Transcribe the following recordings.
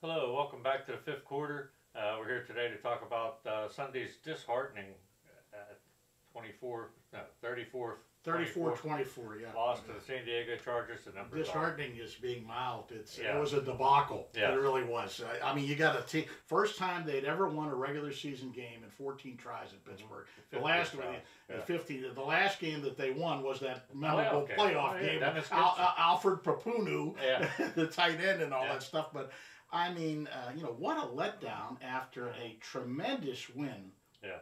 Hello, welcome back to the fifth quarter. We're here today to talk about Sunday's disheartening 34-24, yeah. loss to the San Diego Chargers. The numbers disheartening is being mild. It was a debacle. Yeah. It really was. I mean, you got a team. First time they'd ever won a regular season game in 14 tries in Pittsburgh. The last one, 15. The last game that they won was that memorable playoff game. Alfred Papunu, the tight end, and all that stuff. But I mean, what a letdown after a tremendous win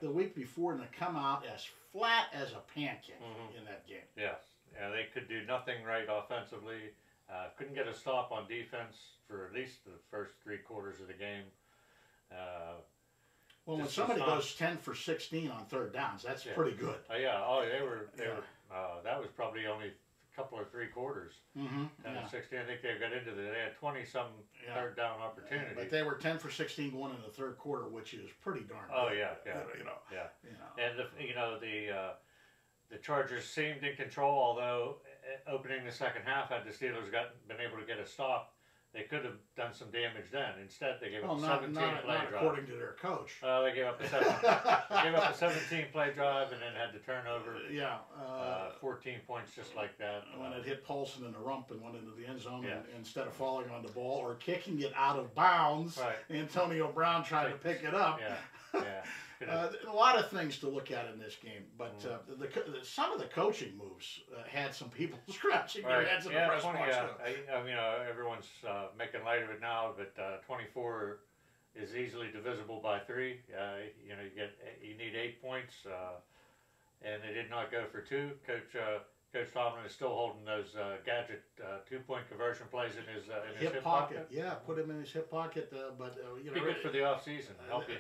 the week before, and to come out as flat as a pancake in that game. Yes. Yeah, they could do nothing right offensively. Couldn't get a stop on defense for at least the first 3 quarters of the game. Well, when somebody goes 10 for 16 on third downs, that's pretty good. They were. That was probably only couple or 3 quarters. 10 and 16. I think they got into they had 20-some third down opportunities. But they were 10 for 16 going in the third quarter, which is pretty darn good. And the Chargers seemed in control, although opening the second half, had the Steelers been able to get a stop, they could have done some damage then. Instead, they gave up a 17-play drive. According to their coach. They gave up a 17-play drive and then had the turnover. 14 points just like that. When it hit Paulson in the rump and went into the end zone, and instead of falling on the ball or kicking it out of bounds, Antonio Brown tried to pick it up. A lot of things to look at in this game, but some of the coaching moves had some people scratching their heads in the press box. Everyone's making light of it now, but 24 is easily divisible by 3. You need 8 points, and they did not go for 2. Coach Tomlin is still holding those gadget 2-point conversion plays in his hip pocket. Yeah, put him in his hip pocket. But be good for the off season. Help you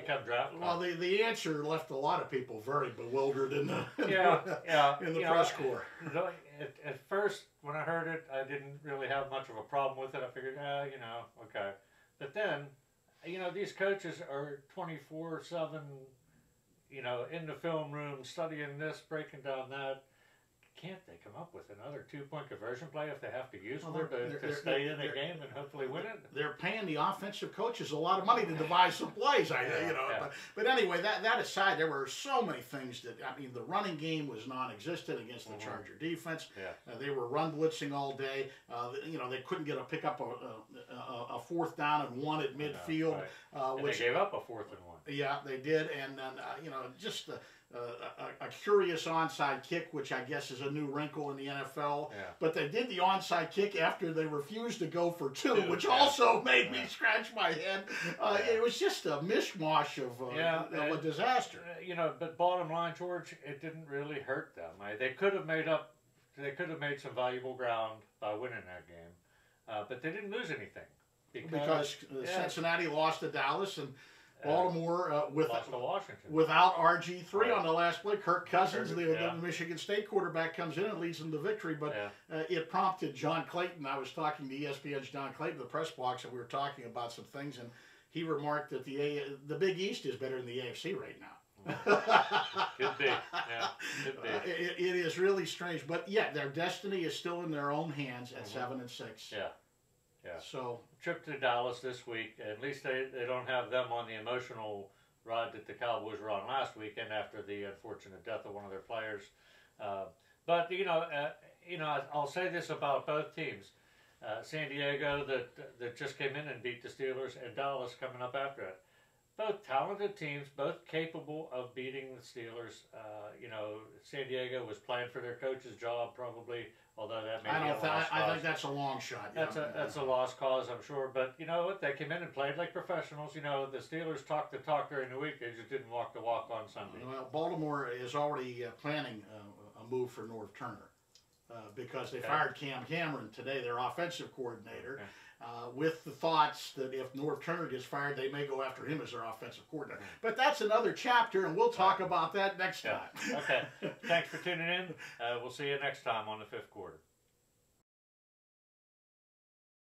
come draft. Well, the answer left a lot of people very bewildered in the press corps. At first, when I heard it, I didn't really have much of a problem with it. I figured, okay. But then, these coaches are 24/7, in the film room studying this, breaking down that. Can't they come up with another 2-point conversion play if they have to use one to stay in the game and hopefully win it? They're paying the offensive coaches a lot of money to devise some plays. But anyway, that aside, there were so many things that the running game was non-existent against the Charger defense. They were run blitzing all day. They couldn't pick up a 4th down and 1 at midfield. Which they gave up a 4th and 1. Yeah, they did, and then just a curious onside kick, which I guess is a new wrinkle in the NFL. But they did the onside kick after they refused to go for 2, which also made me scratch my head. It was just a mishmash of a disaster. But bottom line, George, it didn't really hurt them. They could have made some valuable ground by winning that game, but they didn't lose anything because Cincinnati lost to Dallas and Baltimore lost to Washington without RG3 on the last play. Kirk Cousins, the Michigan State quarterback, comes in and leads them to victory. But it prompted John Clayton. I was talking to ESPN's John Clayton, the press box, and we were talking about some things, and he remarked that the Big East is better than the AFC right now. Could be. Could be. It is really strange, but their destiny is still in their own hands at 7-6. So trip to Dallas this week. At least they don't have them on the emotional ride that the Cowboys were on last weekend after the unfortunate death of one of their players. But I'll say this about both teams: San Diego that just came in and beat the Steelers, and Dallas coming up after it. Both talented teams, both capable of beating the Steelers. San Diego was playing for their coach's job probably, although that may be a lost cause. I think that's a long shot. That's a lost cause, I'm sure. But you know what? They came in and played like professionals. The Steelers talked the talk during the week. They just didn't walk the walk on Sunday. Well, Baltimore is already planning a move for Norv Turner. Because they fired Cam Cameron today, their offensive coordinator, with the thoughts that if Norv Turner gets fired, they may go after him as their offensive coordinator. But that's another chapter, and we'll talk about that next time. Okay. Thanks for tuning in. We'll see you next time on the fifth quarter.